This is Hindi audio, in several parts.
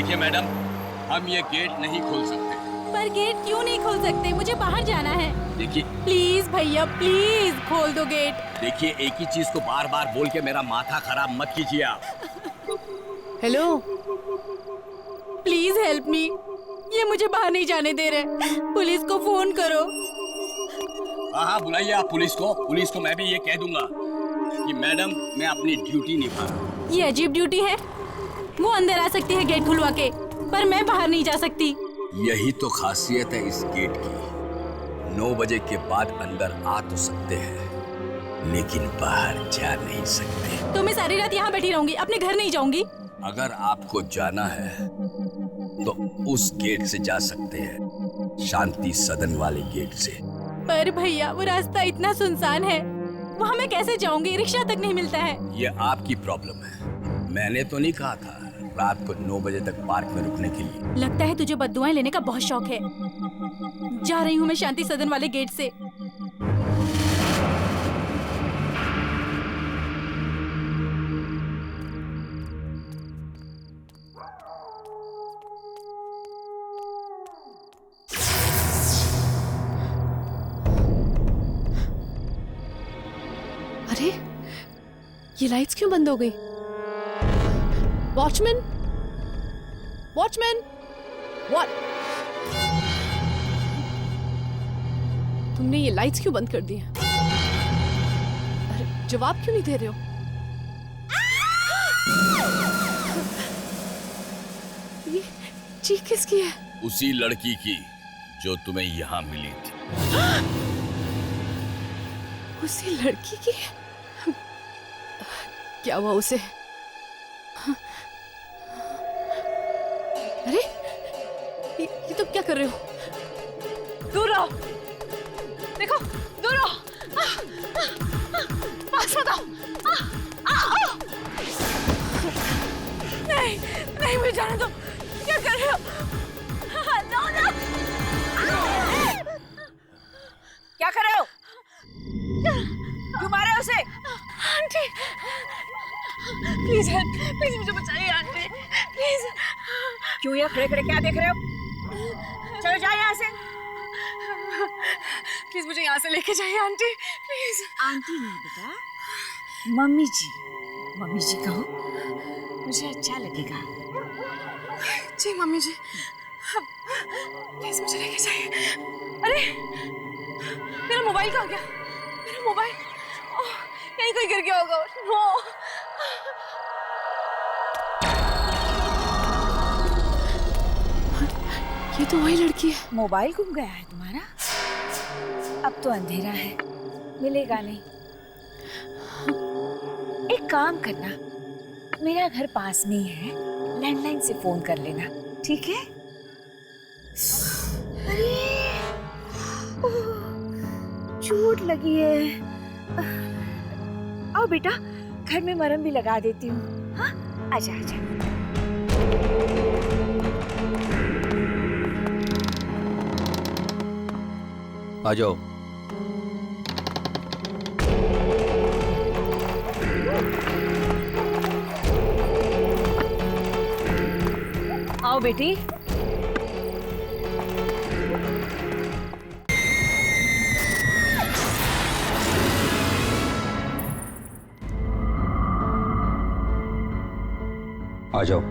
देखिए मैडम, हम ये गेट नहीं खोल सकते। पर गेट क्यों नहीं खोल सकते? मुझे बाहर जाना है। देखिए प्लीज भैया, प्लीज खोल दो गेट। देखिए, एक ही चीज को बार बार बोल के मेरा माथा खराब मत कीजिए आप। Hello, please help me. ये मुझे बाहर नहीं जाने दे रहे। पुलिस को फोन करो। हाँ बुलाइए आप पुलिस को। पुलिस को मैं भी ये कह दूंगा कि मैडम मैं अपनी ड्यूटी निभा रहा हूँ। ये अजीब ड्यूटी है। वो अंदर आ सकती है गेट खुलवा के, पर मैं बाहर नहीं जा सकती। यही तो खासियत है इस गेट की। 9 बजे के बाद अंदर आ तो सकते हैं, लेकिन बाहर जा नहीं सकते। तो मैं सारी रात यहाँ बैठी रहूंगी, अपने घर नहीं जाऊंगी। अगर आपको जाना है तो उस गेट से जा सकते हैं, शांति सदन वाले गेट से। पर भैया वो रास्ता इतना सुनसान है, वहाँ मैं कैसे जाऊंगी? रिक्शा तक नहीं मिलता है। ये आपकी प्रॉब्लम है। मैंने तो नहीं कहा था रात को 9 बजे तक पार्क में रुकने के लिए। लगता है तुझे बद्दुआएं लेने का बहुत शौक है। जा रही हूँ मैं शांति सदन वाले गेट से। अरे, ये लाइट्स क्यों बंद हो गई? Watchman, watchman, what? तुमने ये लाइट्स क्यों बंद कर दी हैं? अरे, जवाब क्यों नहीं दे रहे हो? ये चीख किसकी है? उसी लड़की की जो तुम्हें यहाँ मिली थी। उसी लड़की की? क्या हुआ उसे? अरे, ये तुम क्या कर रहे हो? दूर रहो! देखो, दूर रहो! पास मत आओ! नहीं, नहीं, मुझे जाने दो! क्या कर रहे हो? No, no! क्या कर रहे हो? क्यों मारे उसे? आंटी, प्लीज हेल्प, प्लीज मुझे बचाइए आंटी, प्लीज। क्यों यहाँ खड़े खड़े क्या देख रहे हो? चलो जाओ यहाँ से। प्लीज मुझे यहाँ से लेके जाइए आंटी, प्लीज। आंटी नहीं बेटा, मम्मी जी। मम्मी जी कहो, मुझे अच्छा लगेगा। जी मम्मी जी, प्लीज मुझे लेके जाइए। अरे, मेरा मोबाइल कहाँ गया? मेरा मोबाइल यहीं कहीं गिर गया होगा। नो, ये तो वही लड़की है। मोबाइल गुम गया है तुम्हारा? अब तो अंधेरा है, मिलेगा नहीं। एक काम करना, मेरा घर पास में ही है, लैंडलाइन से फोन कर लेना, ठीक है? अरे, चोट लगी है। आओ बेटा, घर में मरहम भी लगा देती हूँ। हाँ, आजा आजा। आ जाओ। आओ बेटी। आ जाओ।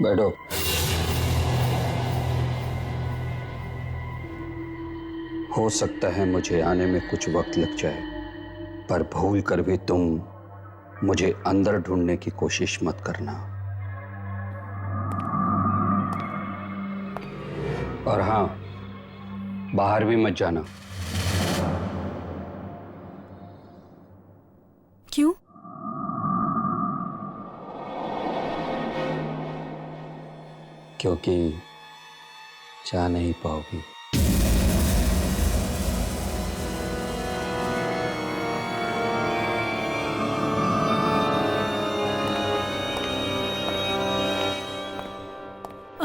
बैठो। हो सकता है मुझे आने में कुछ वक्त लग जाए, पर भूल कर भी तुम मुझे अंदर ढूंढने की कोशिश मत करना। और हाँ, बाहर भी मत जाना। क्यों? क्योंकि जा नहीं पाओगी।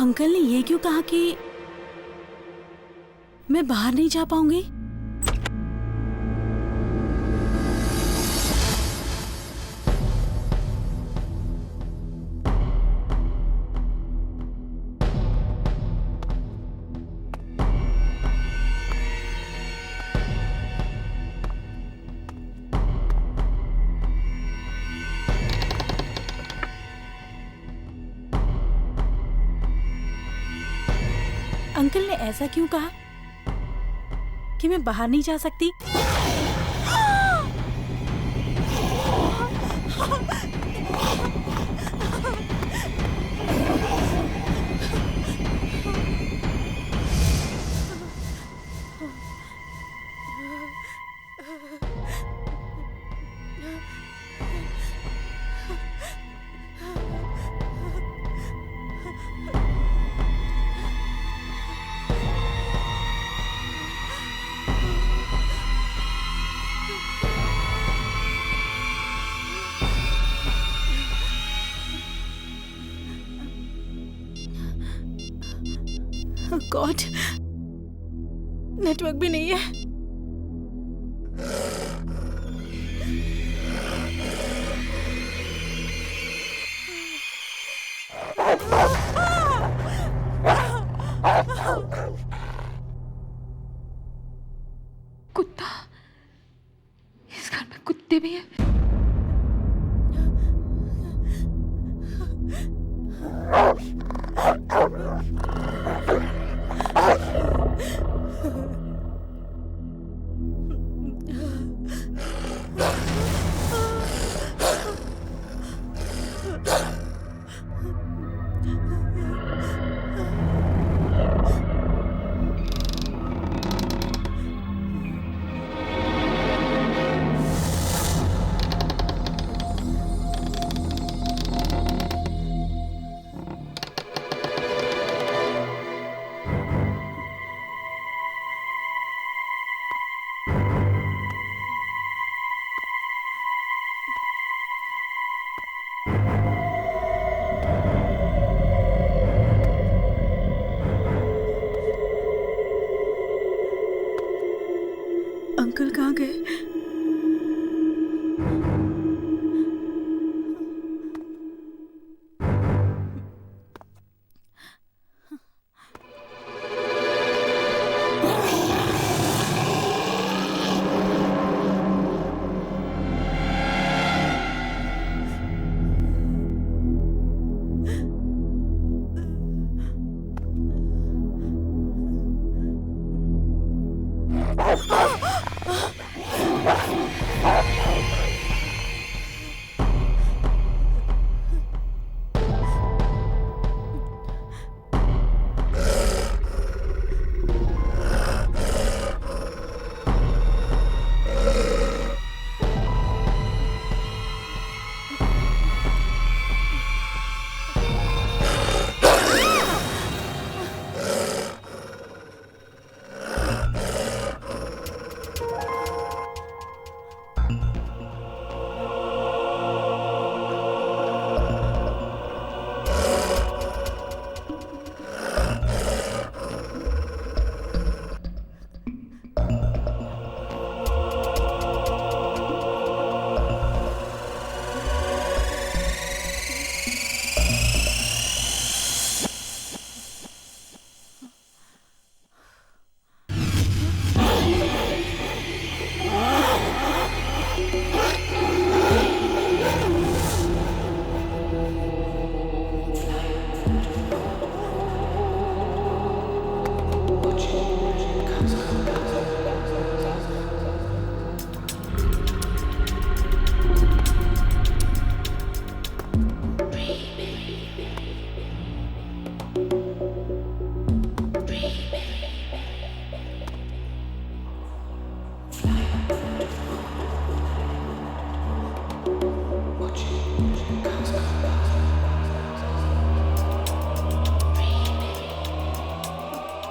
अंकल ने ये क्यों कहा कि मैं बाहर नहीं जा पाऊंगी? अंकल ने ऐसा क्यों कहा कि मैं बाहर नहीं जा सकती? गॉड, नेटवर्क भी नहीं है। कुत्ता, इस घर में कुत्ते भी हैं। अंकल कहाँ गए?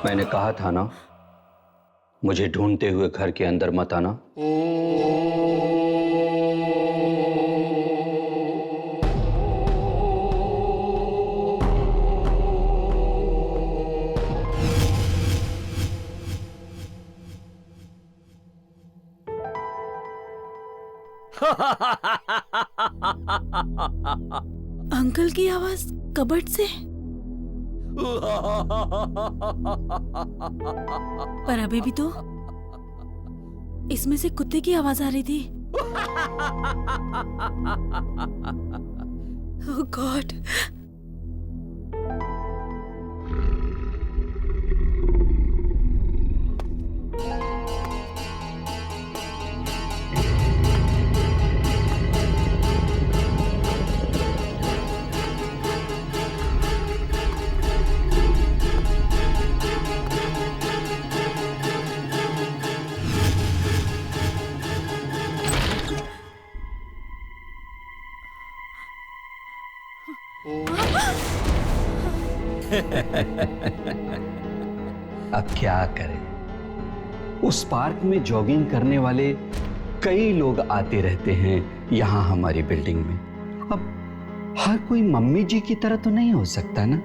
मैंने कहा था ना, मुझे ढूंढते हुए घर के अंदर मत आना। अंकल की आवाज कबर्ड से। पर अभी भी तो इसमें से कुत्ते की आवाज आ रही थी। ओह गॉड। अब क्या करें? उस पार्क में जॉगिंग करने वाले कई लोग आते रहते हैं यहां हमारी बिल्डिंग में। अब हर कोई मम्मी जी की तरह तो नहीं हो सकता ना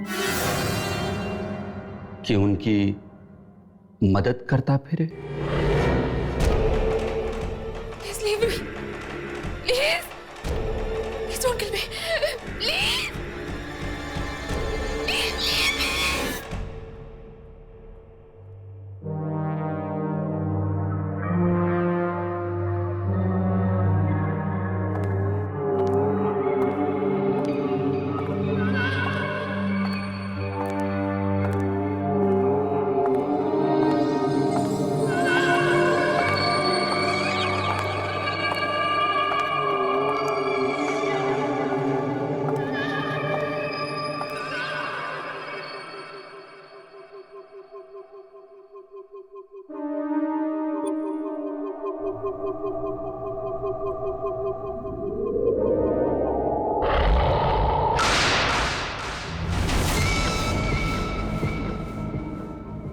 कि उनकी मदद करता फिरे। Please leave me. Please. Please don't kill me. Please. Please leave me.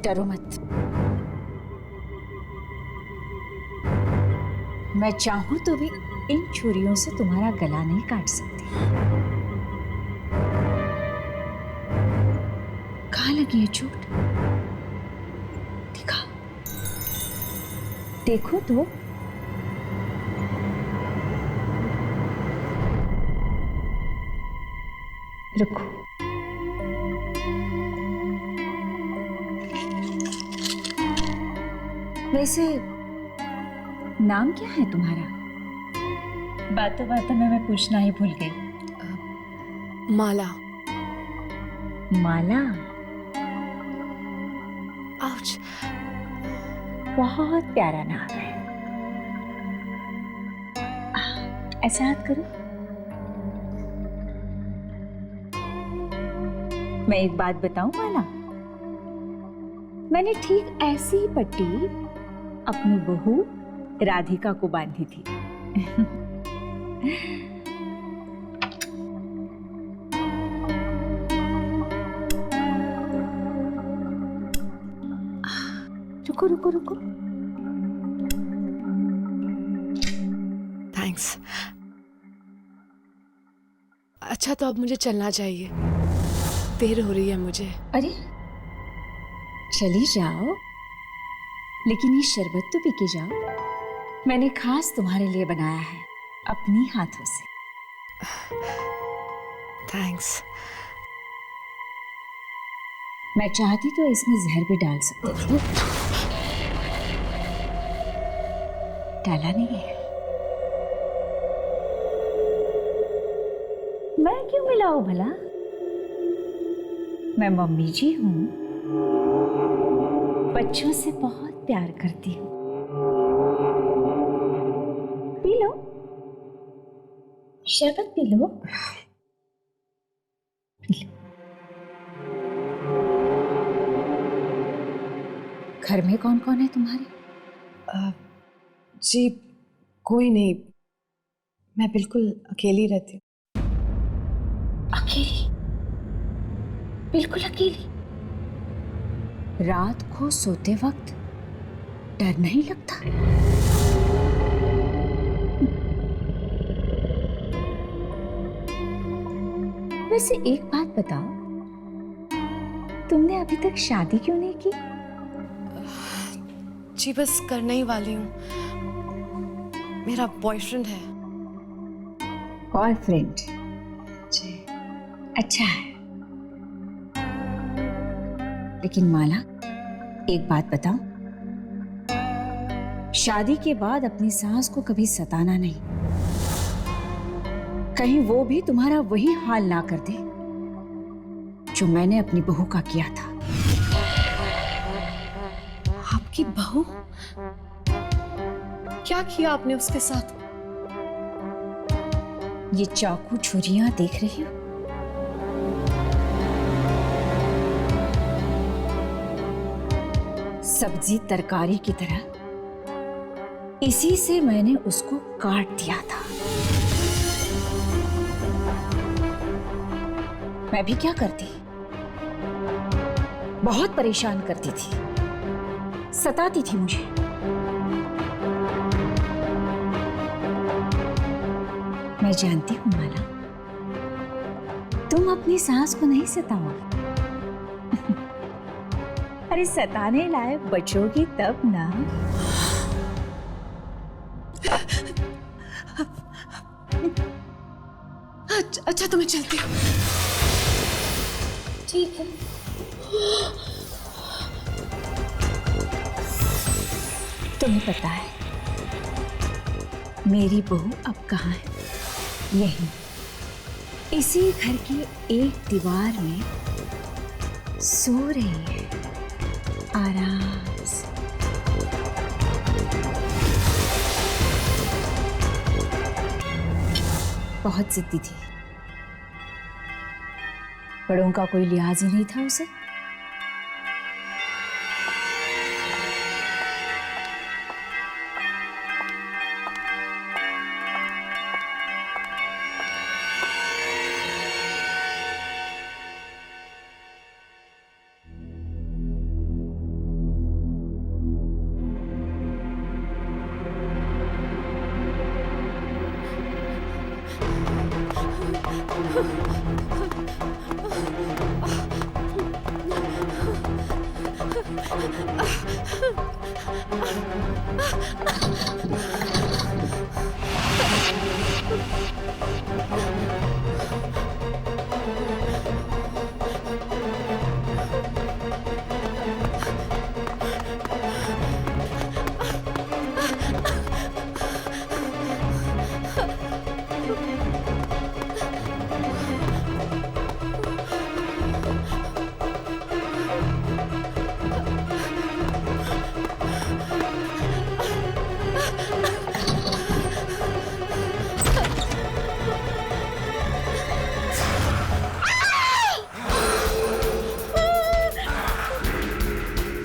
डरो मत। मैं चाहूं तो भी इन छुरियों से तुम्हारा गला नहीं काट सकती। कहाँ लगी है चोट? दिखा, देखो तो। रुको। वैसे नाम क्या है तुम्हारा? बातों बातों में मैं पूछना ही भूल गई। माला। माला? आउच। बहुत प्यारा नाम है। ऐसा याद करो। मैं एक बात बताऊं माला, मैंने ठीक ऐसी ही पट्टी अपनी बहू राधिका को बांधी थी। रुको रुको रुको। थैंक्स। अच्छा तो अब मुझे चलना चाहिए, देर हो रही है मुझे। अरे चली जाओ, लेकिन ये शरबत तो पी के जाओ। मैंने खास तुम्हारे लिए बनाया है अपनी हाथों से। थैंक्स। मैं चाहती तो इसमें जहर भी डाल सकती थी, डाला नहीं है। मैं क्यों मिलाऊं भला? मैं मम्मी जी हूं, बच्चों से बहुत प्यार करती हूँ। पी लो, शरबत पी लो। P low. घर में कौन कौन है तुम्हारे? जी कोई नहीं, मैं बिल्कुल अकेली रहती हूँ। अकेली? बिल्कुल अकेली? रात को सोते वक्त डर नहीं लगता? वैसे एक बात बताओ, तुमने अभी तक शादी क्यों नहीं की? जी बस करने ही वाली हूँ। मेरा बॉयफ्रेंड है। बॉयफ्रेंड जी। अच्छा है, लेकिन माला एक बात बताओ, शादी के बाद अपनी सास को कभी सताना नहीं, कहीं वो भी तुम्हारा वही हाल ना कर दे जो मैंने अपनी बहू का किया था। आपकी बहू? क्या किया आपने उसके साथ? ये चाकू छुरियां देख रही हो? सब्जी तरकारी की तरह इसी से मैंने उसको काट दिया था। मैं भी क्या करती, बहुत परेशान करती थी, सताती थी मुझे। मैं जानती हूं माला, तुम अपनी सास को नहीं सताओगी। अरे सताने लायक बचोगी तब ना। अच्छा तो मैं चलती हूँ। ठीक है। तुम्हें पता है मेरी बहू अब कहाँ है? यही इसी घर की एक दीवार में सो रही है आराम से। बहुत जिद्दी थी, बड़ों का कोई लिहाज ही नहीं था उसे।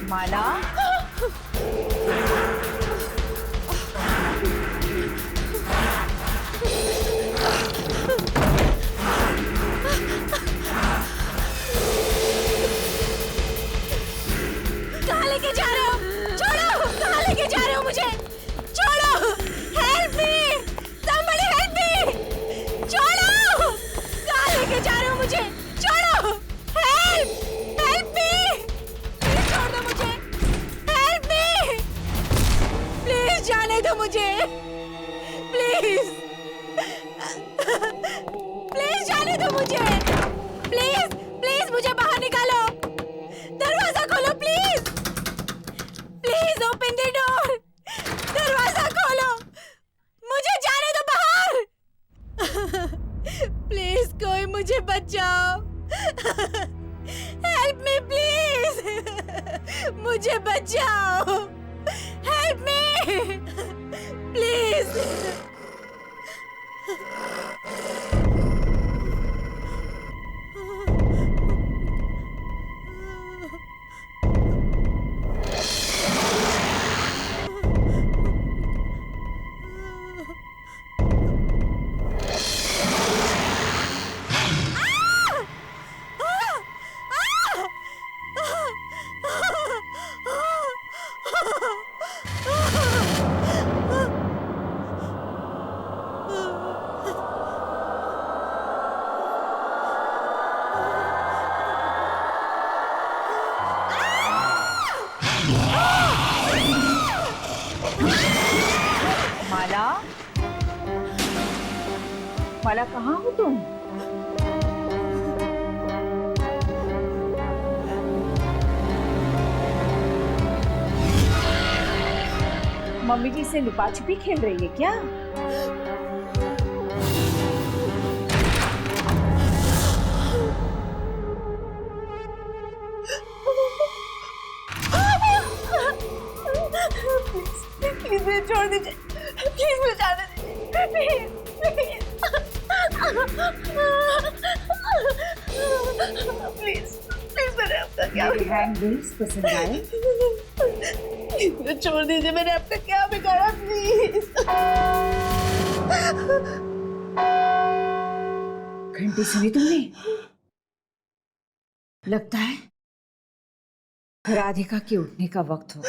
माला, कहाँ लेके जा रहे हो? छोड़ो! कहाँ लेके जा रहे हो मुझे? छोड़ो! Help me! somebody help me! छोड़ो! कहाँ लेके जा रहे हो मुझे? छोड़ो! हेल्प! Help me! प्लीज छोड़ दो मुझे! Help me! प्लीज जाने दो मुझे! प्लीज! प्लीज जाने दो मुझे! प्लीज! प्लीज मुझे बाहर निकालो! दरवाजा खोलो please! Please open the door! दरवाजा खोलो! मुझे जाने दो बाहर! प्लीज कोई मुझे बचाओ! Help me please! मुझे बचाओ! Help me! प्लीज! माला कहाँ हो तुम? मम्मी जी से लुका छुपी खेल रही है क्या? प्लीज मुझे छोड़ दीजिए, प्लीज मुझे जाने दीजिए, प्लीज प्लीज मैंने आपका क्या मेरे हैंडल्स पसंद आए? प्लीज मुझे छोड़ दीजिए, मैंने आपका क्या बिगाड़ा, प्लीज। घंटी सुनी तुमने? लगता है राधिका के उठने का वक्त हो।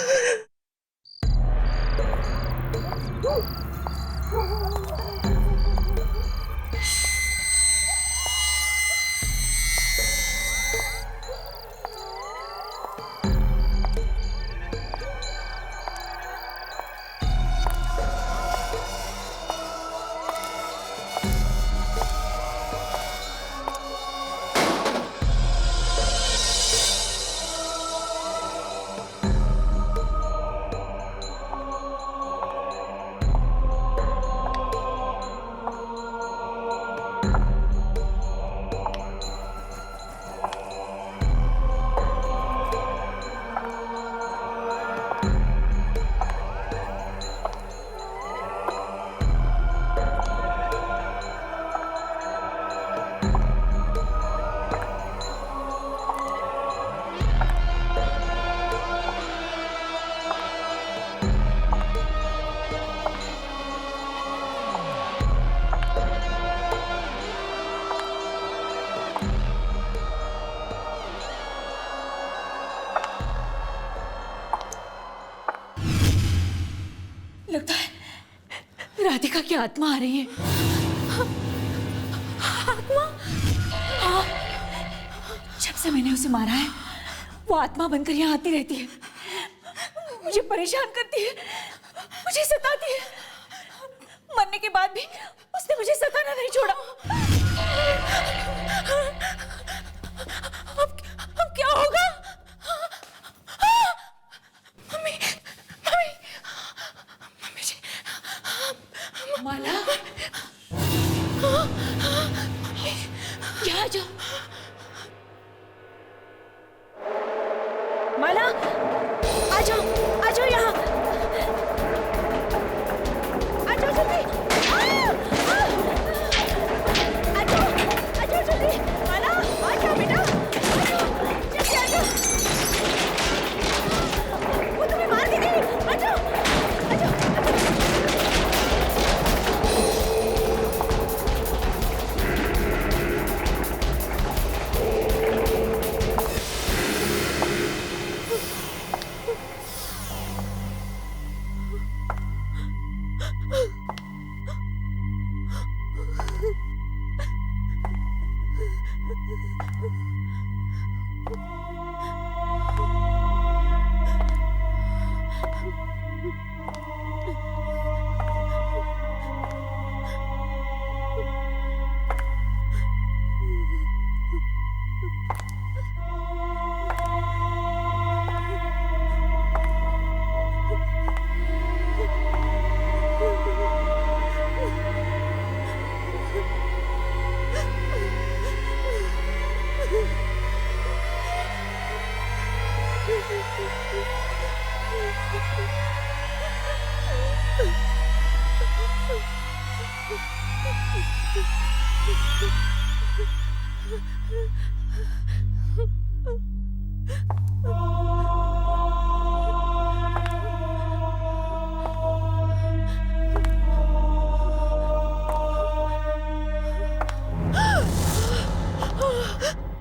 लगता है राधिका की आत्मा आ रही है। आत्मा? हाँ, जब से मैंने उसे मारा है वो आत्मा बनकर यहाँ आती रहती है, मुझे परेशान करती है, मुझे सताती है। मरने के बाद भी उसने मुझे सताना नहीं छोड़ा। अब क्या होगा? मम्मी, मम्मी, मम्मी जी, माला, यहाँ आ जाओ। माला, आ जाओ यहाँ, आ जाओ जल्दी, आ जाओ जल्दी, माला, आ जाओ बेटा, जल्दी आ जाओ, वो तुम्हें मार देगी, आ जाओ, आ जाओ,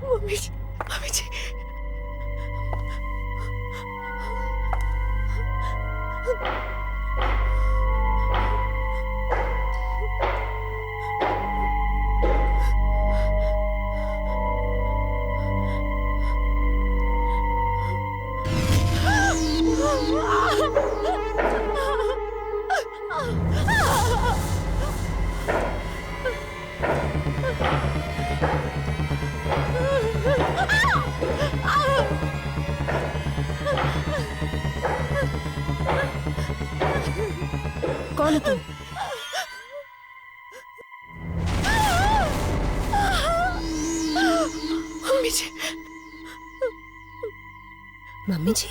मम्मी जी, मम्मी जी, कौन हो तुम? मम्मी जी, मम्मी जी?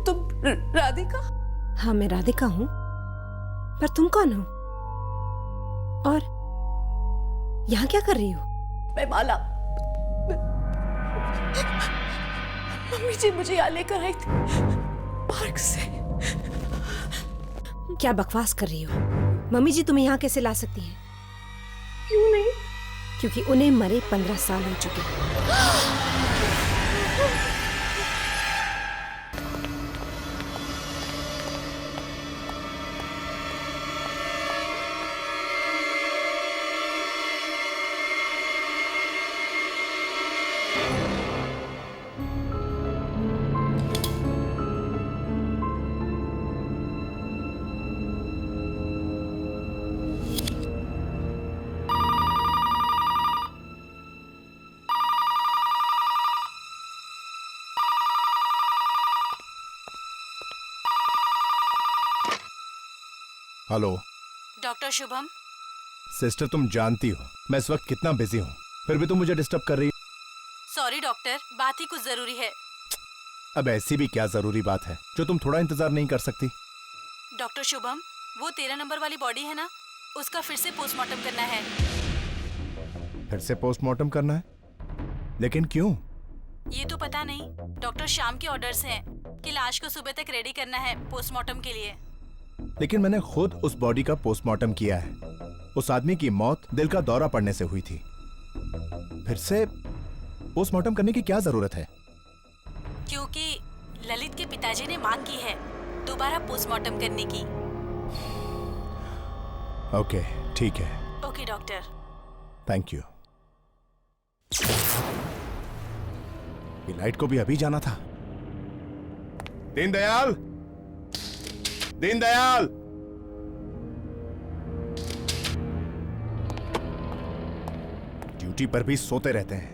तुम राधिका? हाँ, मैं राधिका हूँ, पर तुम कौन हो? और यहाँ क्या कर रही हो? मैं माला। मम्मी जी मुझे यहाँ लेकर आई थी पार्क से। क्या बकवास कर रही हो? मम्मी जी तुम्हें यहाँ कैसे ला सकती हैं? क्यों नहीं? क्योंकि उन्हें मरे 15 साल हो चुके हैं। Hello doctor Shubham. सिस्टर, तुम जानती हो मैं इस वक्त कितना बिजी हूँ, फिर भी तुम मुझे डिस्टर्ब कर रही हो। सॉरी डॉक्टर, बात ही कुछ जरूरी है। अब ऐसी भी क्या जरूरी बात है जो तुम थोड़ा इंतजार नहीं कर सकती? डॉक्टर शुभम, वो 13 नंबर वाली बॉडी है ना, उसका फिर से पोस्टमार्टम करना है। फिर से पोस्टमार्टम करना है? लेकिन क्यों? ये तो पता नहीं, डॉक्टर श्याम के ऑर्डर्स हैं कि लाश को सुबह तक रेडी करना है पोस्टमार्टम के लिए। लेकिन मैंने खुद उस बॉडी का पोस्टमार्टम किया है। उस आदमी की मौत दिल का दौरा पड़ने से हुई थी। फिर से पोस्टमार्टम करने की क्या जरूरत है? क्योंकि ललित के पिताजी ने मांग की है दोबारा पोस्टमार्टम करने की। ओके, ठीक है। Okay doctor. Thank you. ये लाइट को भी अभी जाना था। दीनदयाल, दीनदयाल! ड्यूटी पर भी सोते रहते हैं।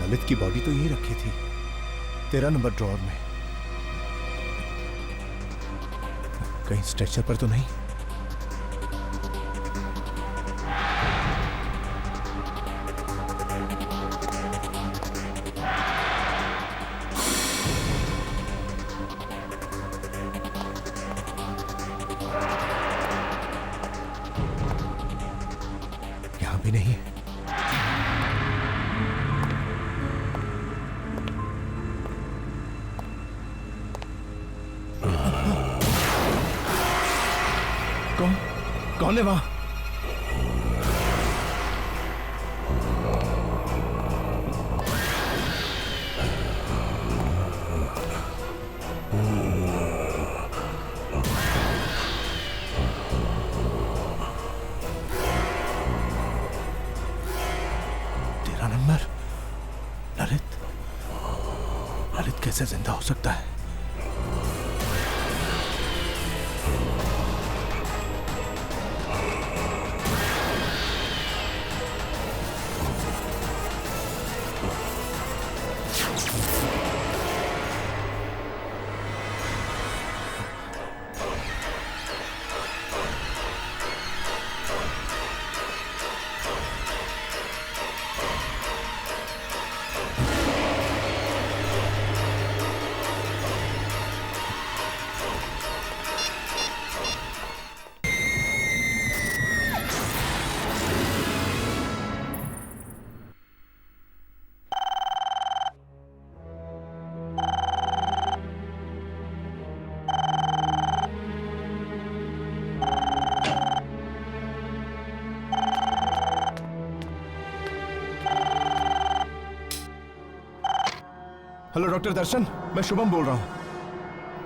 ललित की बॉडी तो यहीं रखी थी, 13 नंबर ड्रॉअर में। कहीं स्ट्रेचर पर तो नहीं? यहां भी नहीं है। कौन है वहां? तेरा नंबर। ललित कैसे जिंदा हो सकता है? हेलो डॉक्टर दर्शन, मैं शुभम बोल रहा हूँ।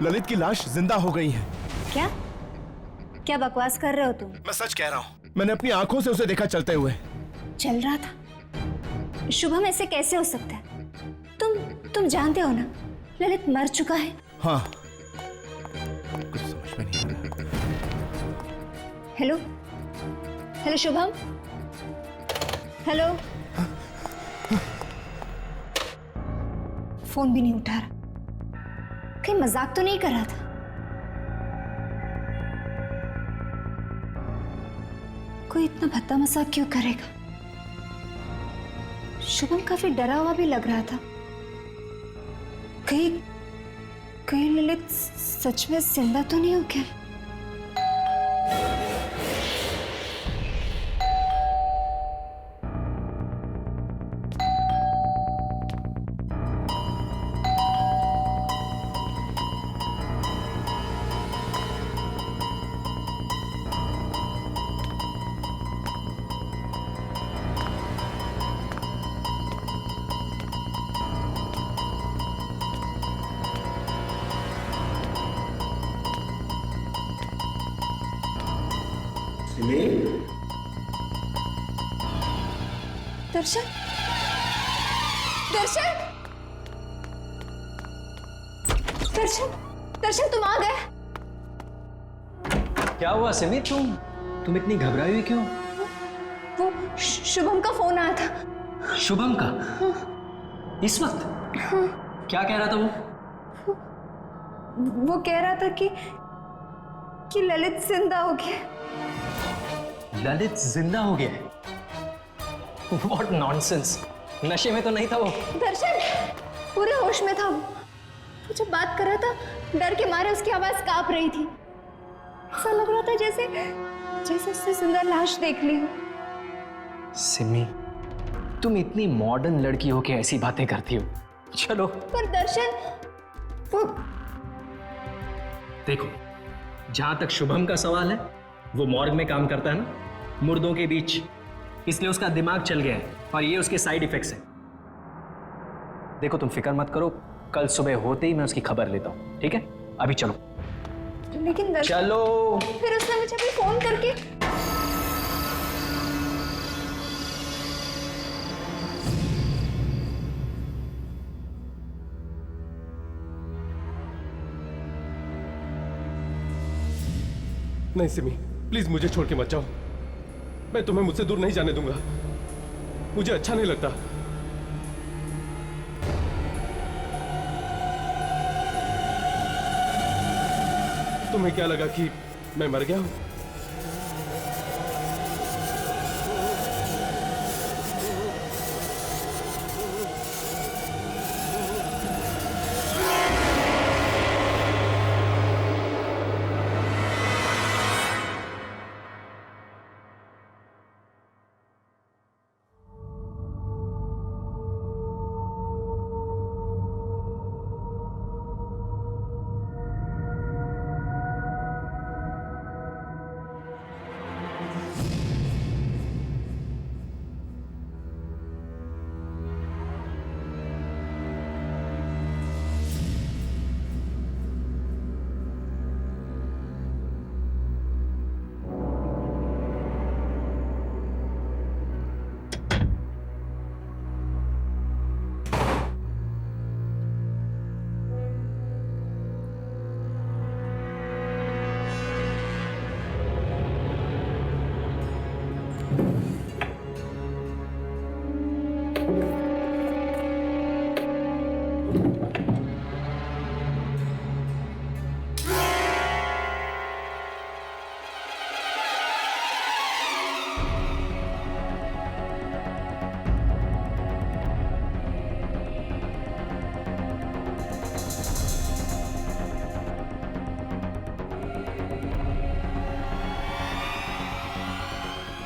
ललित की लाश जिंदा हो गई है। क्या क्या बकवास कर रहे हो तुम? मैं सच कह रहा हूँ, मैंने अपनी आंखों से उसे देखा चलते हुए। चल रहा था? शुभम, ऐसे कैसे हो सकता है? तुम जानते हो ना ललित मर चुका है। हाँ, कुछ समझ में नहीं आ रहा। Hello hello Shubham, hello. Phone भी नहीं उठा रहा। कहीं मजाक तो नहीं कर रहा था? कोई इतना भद्दा मजाक क्यों करेगा? शुभम काफी डरा हुआ भी लग रहा था। कहीं ललित सच में जिंदा तो नहीं हो गया? दर्शन, दर्शन, दर्शन, दर्शन, तुम आ गए। क्या हुआ सिमी? तुम इतनी घबराई हुई क्यों? वो शुभम का फोन आया था। शुभम का? हाँ। इस वक्त? हाँ। क्या कह रहा था वो कह रहा था कि ललित जिंदा हो गया। ललित जिंदा हो गया है। What nonsense! नशे में तो नहीं था वो। दर्शन पूरे होश में था वो जब बात कर रहा था डर के मारे उसकी आवाज कांप रही थी। ऐसा लग रहा था जैसे जैसे उससे जिंदा लाश देख ली हो। सिमी, तुम इतनी मॉडर्न लड़की हो के ऐसी बातें करती हो। चलो। पर दर्शन वो देखो, जहां तक शुभम का सवाल है, वो मॉर्ग में काम करता है ना, मुर्दों के बीच, इसलिए उसका दिमाग चल गया है और ये उसके साइड इफेक्ट्स हैं। देखो तुम फिक्र मत करो, कल सुबह होते ही मैं उसकी खबर लेता हूं, ठीक है? अभी चलो। लेकिन दर्शन, चलो। फिर उसने मुझे भी फोन करके नहीं सिमी, प्लीज मुझे छोड़ के मत जाओ। मैं तुम्हें मुझसे दूर नहीं जाने दूंगा। मुझे अच्छा नहीं लगता। तुम्हें क्या लगा कि मैं मर गया हूं?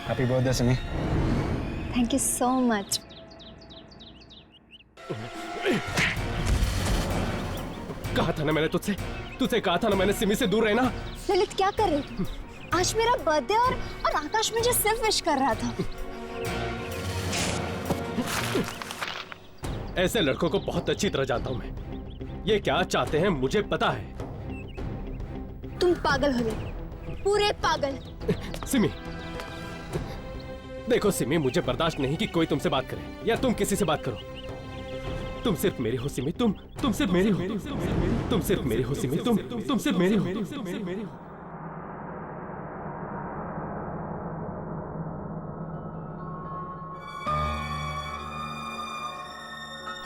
Happy birthday Simi. Thank you so much. कहा था ना मैंने तुझसे कहा था ना मैंने सिमी से दूर रहना। ललित क्या कर रही थी? आज मेरा बर्थडे और आकाश मुझे सिर्फ विश कर रहा था। ऐसे लड़कों को बहुत अच्छी तरह जानता हूं मैं। ये क्या चाहते हैं मुझे पता है। तुम पागल हो गए, पूरे पागल। सिमी, देखो सिमी, मुझे बर्दाश्त नहीं कि कोई तुमसे बात करे या तुम किसी से बात करो। तुम सिर्फ मेरी हो सिमी, तुम सिर्फ मेरी हो, तुम सिर्फ मेरी हो सिमी, तुम सिर्फ मेरी हो।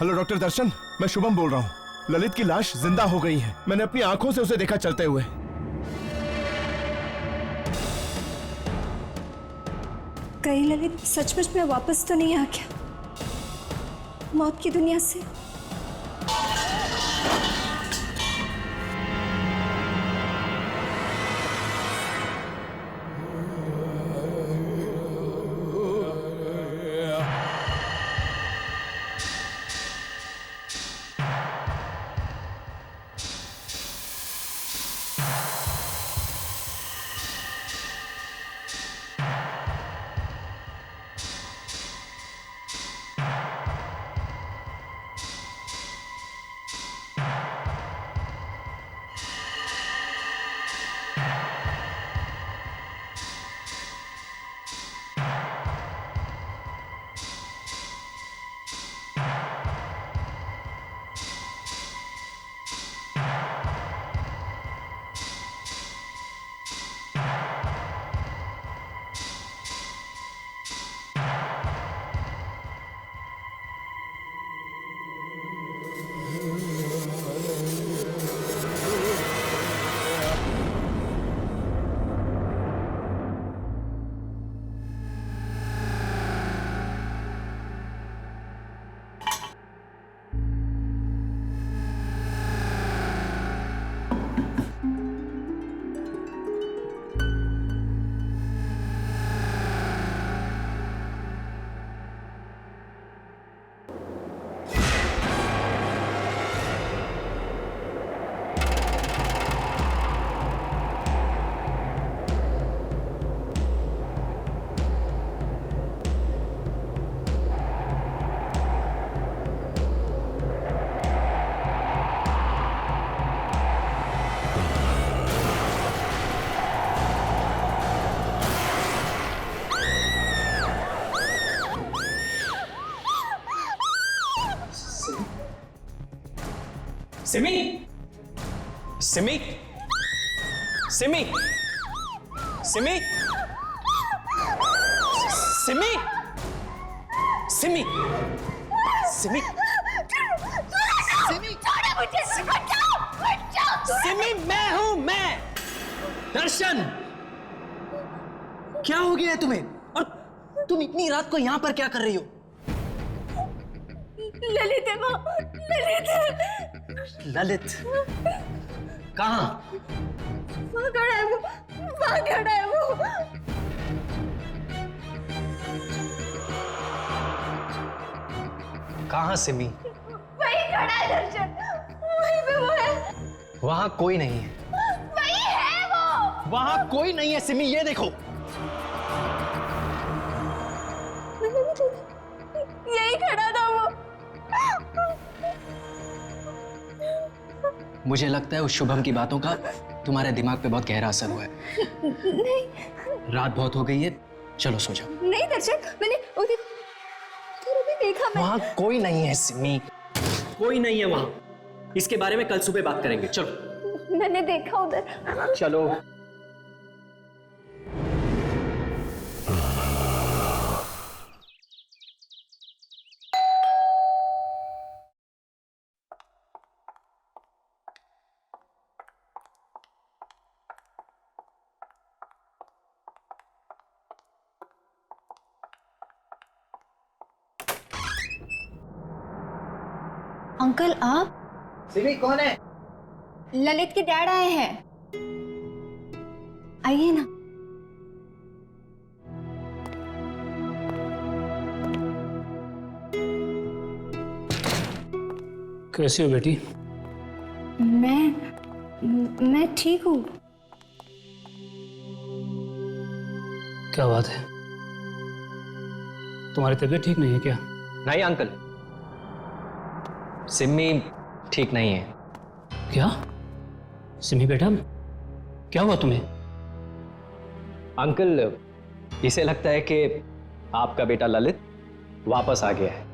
हेलो डॉक्टर दर्शन, मैं शुभम बोल रहा हूँ। ललित की लाश जिंदा हो गई है। मैंने अपनी आंखों से उसे देखा चलते हुए। कहीं ललित सचमुच में वापस तो नहीं आ गया मौत की दुनिया से? सिमी, सिमी, सिमी, सिमी, सिमी, सिमी, सिमी, सिमी, मैं हूं, मैं दर्शन। क्या हो गया है तुम्हें? और तुम इतनी रात को यहां पर क्या कर रही हो? ललित है वो, ललित है। ललित कहां? वहाँ खड़ा है वो, वहाँ खड़ा है वो। कहां सिमी? वहीं खड़ा है दर्शन, वहीं पे वो है। वहां कोई नहीं है। वहीं है वो। वहां कोई नहीं है सिमी, ये देखो। यही खड़ा था वो। मुझे लगता है उस शुभम की बातों का तुम्हारे दिमाग पे बहुत गहरा असर हुआ है। नहीं, रात बहुत हो गई है, चलो सो जाओ। नहीं दर्शन, मैंने उधर भी देखा। मैं वहां कोई नहीं है सिमी, कोई नहीं है वहां। इसके बारे में कल सुबह बात करेंगे, चलो। मैंने देखा उधर। चलो। अंकल आप? सिमी कौन है? ललित के डैड आए हैं, आइए ना। कैसे हो बेटी? मैं ठीक हूँ। क्या बात है, तुम्हारी तबीयत ठीक नहीं है क्या? नहीं अंकल, सिमी ठीक नहीं है। क्या? सिमी बेटा, क्या हुआ तुम्हें? अंकल, इसे लगता है कि आपका बेटा ललित वापस आ गया है।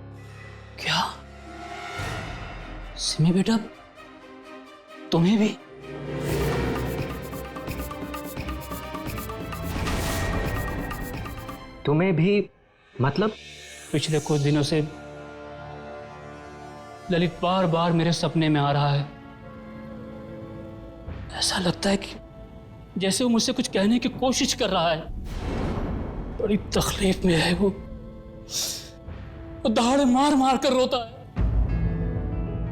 क्या? सिमी बेटा, तुम्हें भी? तुम्हें भी मतलब? पिछले कुछ दिनों से ललित बार बार मेरे सपने में आ रहा है। ऐसा लगता है कि जैसे वो मुझसे कुछ कहने की कोशिश कर रहा है। बड़ी तकलीफ में है वो दहाड़े मार मार कर रोता है।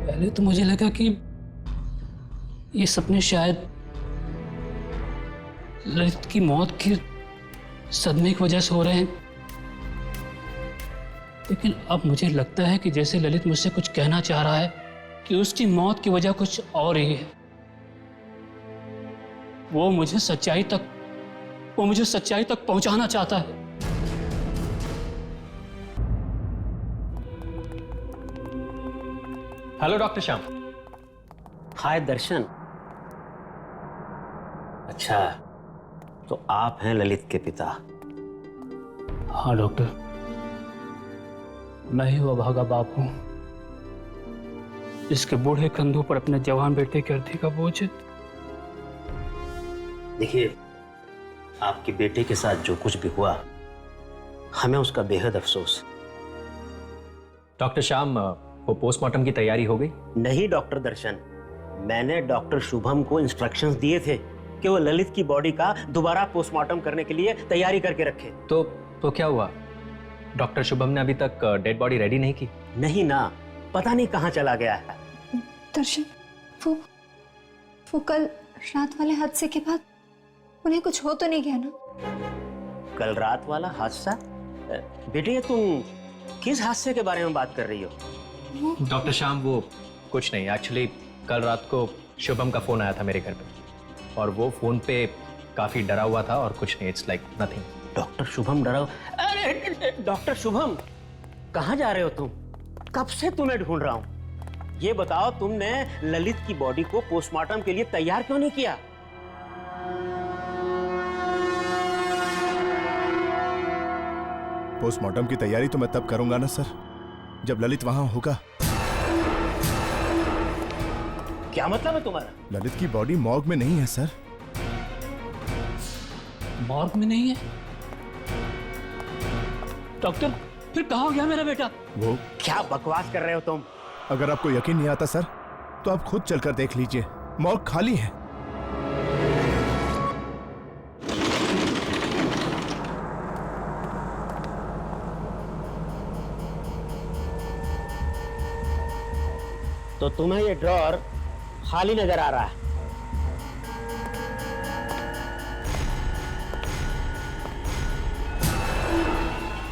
पहले तो मुझे लगा कि ये सपने शायद ललित की मौत के सदमे की वजह से हो रहे हैं, लेकिन अब मुझे लगता है कि जैसे ललित मुझसे कुछ कहना चाह रहा है कि उसकी मौत की वजह कुछ और ही है। वो मुझे सच्चाई तक पहुंचाना चाहता है। Hello doctor Shyam. Hi Darshan. अच्छा, तो आप हैं ललित के पिता? हाँ डॉक्टर, मैं ही वो अभागा बाप हूं जिसके बूढ़े कंधों पर अपने जवान बेटे के अर्थी का बोझ है। देखिए, आपके बेटे के साथ जो कुछ भी हुआ, हमें उसका बेहद अफसोस। डॉक्टर श्याम, वो पोस्टमार्टम की तैयारी हो गई? नहीं डॉक्टर दर्शन, मैंने डॉक्टर शुभम को इंस्ट्रक्शंस दिए थे कि वो ललित की बॉडी का दोबारा पोस्टमार्टम करने के लिए तैयारी करके रखे। तो क्या हुआ? डॉक्टर शुभम ने अभी तक डेड बॉडी रेडी नहीं की? नहीं ना, पता नहीं कहाँ चला गया है। दर्शन, वो कल रात वाले हादसे के बाद उन्हें कुछ हो तो नहीं गया ना? कल रात वाला हादसा? बेटे, तुम किस हादसे के बारे में बात कर रही हो? डॉक्टर श्याम, वो कुछ नहीं। एक्चुअली कल रात को शुभम का फोन आया था मेरे घर पे, और वो फोन पे काफी डरा हुआ था और कुछ नहीं। It's like nothing. Doctor Shubham डरा? अरे डॉक्टर शुभम, कहाँ जा रहे हो तुम? कब से तुम्हें ढूंढ रहा हूं। ये बताओ, तुमने ललित की बॉडी को पोस्टमार्टम के लिए तैयार क्यों नहीं किया? पोस्टमार्टम की तैयारी तो मैं तब करूंगा ना सर, जब ललित वहां होगा। क्या मतलब है तुम्हारा? ललित की बॉडी मॉर्ग में नहीं है सर। मॉर्ग में नहीं है? डॉक्टर फिर कहाँ हो गया मेरा बेटा? वो क्या बकवास कर रहे हो तुम? अगर आपको यकीन नहीं आता सर तो आप खुद चलकर देख लीजिए, मॉर्ग खाली है। तो तुम्हें ये ड्रॉअर खाली नजर आ रहा है?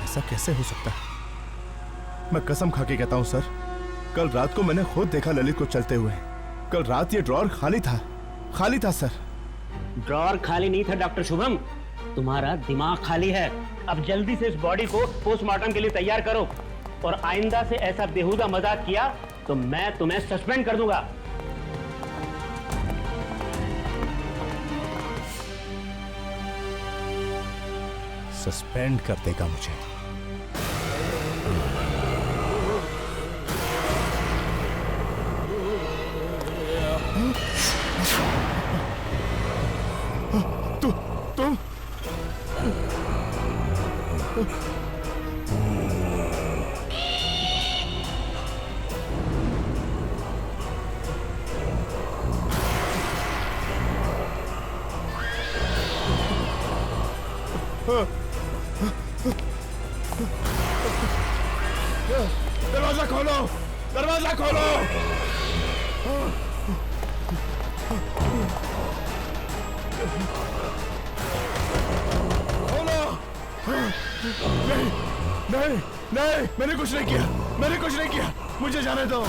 ऐसा कैसे हो सकता है? मैं कसम खा के कहता हूं सर, कल रात को मैंने खुद देखा ललित को चलते हुए। कल रात ये ड्रॉअर खाली था, खाली था सर। ड्रॉअर खाली नहीं था डॉक्टर शुभम, तुम्हारा दिमाग खाली है। अब जल्दी से इस बॉडी को पोस्टमार्टम के लिए तैयार करो, और आइंदा से ऐसा बेहुदा मजाक किया तो मैं तुम्हें सस्पेंड कर दूंगा। सस्पेंड कर देगा मुझे? तुम दरवाजा खोलो, दरवाजा खोलो। खोलो। नहीं नहीं नहीं, मैंने कुछ नहीं किया, मैंने कुछ नहीं किया, मुझे जाने दो।